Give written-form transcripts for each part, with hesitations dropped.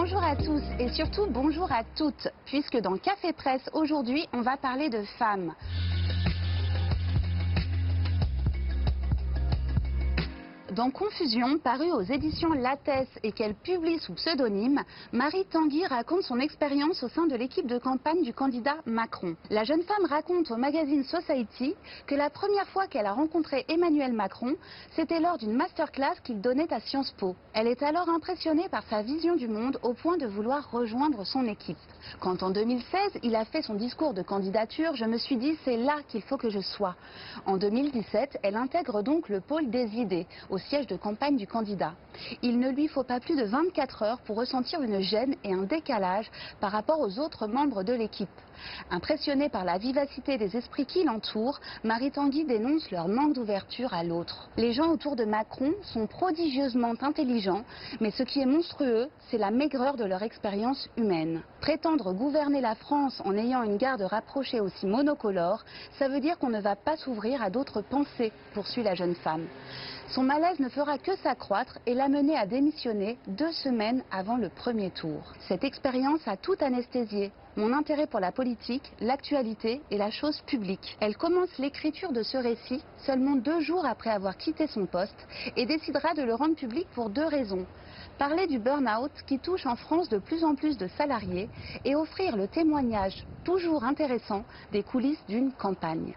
Bonjour à tous et surtout bonjour à toutes, puisque dans Café Presse aujourd'hui, on va parler de femmes. Dans Confusion, paru aux éditions Lattès et qu'elle publie sous pseudonyme, Marie Tanguy raconte son expérience au sein de l'équipe de campagne du candidat Macron. La jeune femme raconte au magazine Society que la première fois qu'elle a rencontré Emmanuel Macron, c'était lors d'une masterclass qu'il donnait à Sciences Po. Elle est alors impressionnée par sa vision du monde au point de vouloir rejoindre son équipe. Quand en 2016, il a fait son discours de candidature, je me suis dit c'est là qu'il faut que je sois. En 2017, elle intègre donc le pôle des idées, au siège de campagne du candidat. Il ne lui faut pas plus de 24 heures pour ressentir une gêne et un décalage par rapport aux autres membres de l'équipe. Impressionnée par la vivacité des esprits qui l'entourent, Marie Tanguy dénonce leur manque d'ouverture à l'autre. Les gens autour de Macron sont prodigieusement intelligents, mais ce qui est monstrueux, c'est la maigreur de leur expérience humaine. Prétendre gouverner la France en ayant une garde rapprochée aussi monocolore, ça veut dire qu'on ne va pas s'ouvrir à d'autres pensées, poursuit la jeune femme. Son malaise ne fera que s'accroître et l'amener à démissionner 2 semaines avant le premier tour. Cette expérience a tout anesthésié. Mon intérêt pour la politique, l'actualité et la chose publique. Elle commence l'écriture de ce récit seulement 2 jours après avoir quitté son poste et décidera de le rendre public pour 2 raisons. Parler du burn-out qui touche en France de plus en plus de salariés et offrir le témoignage toujours intéressant des coulisses d'une campagne.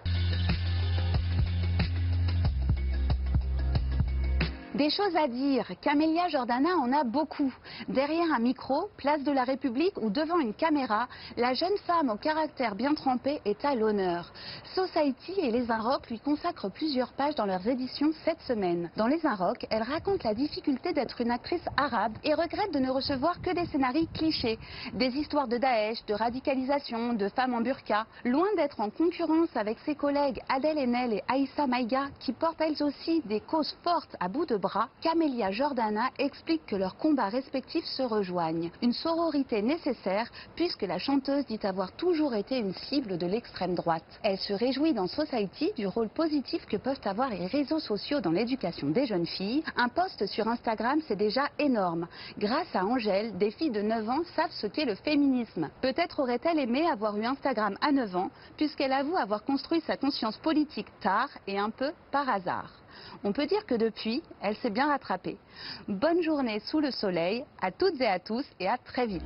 Des choses à dire, Camélia Jordana en a beaucoup. Derrière un micro, place de la République ou devant une caméra, la jeune femme au caractère bien trempé est à l'honneur. Society et Les Inrocks lui consacrent plusieurs pages dans leurs éditions cette semaine. Dans Les Inrocks, elle raconte la difficulté d'être une actrice arabe et regrette de ne recevoir que des scénarios clichés. Des histoires de Daesh, de radicalisation, de femmes en burqa. Loin d'être en concurrence avec ses collègues Adèle Haenel et Aïssa Maïga, qui portent elles aussi des causes fortes à bout de bras, Camélia Jordana explique que leurs combats respectifs se rejoignent. Une sororité nécessaire puisque la chanteuse dit avoir toujours été une cible de l'extrême droite. Elle se réjouit dans Society du rôle positif que peuvent avoir les réseaux sociaux dans l'éducation des jeunes filles. Un post sur Instagram, c'est déjà énorme. Grâce à Angèle, des filles de 9 ans savent ce qu'est le féminisme. Peut-être aurait-elle aimé avoir eu Instagram à 9 ans puisqu'elle avoue avoir construit sa conscience politique tard et un peu par hasard. On peut dire que depuis, elle s'est bien rattrapée. Bonne journée sous le soleil à toutes et à tous et à très vite.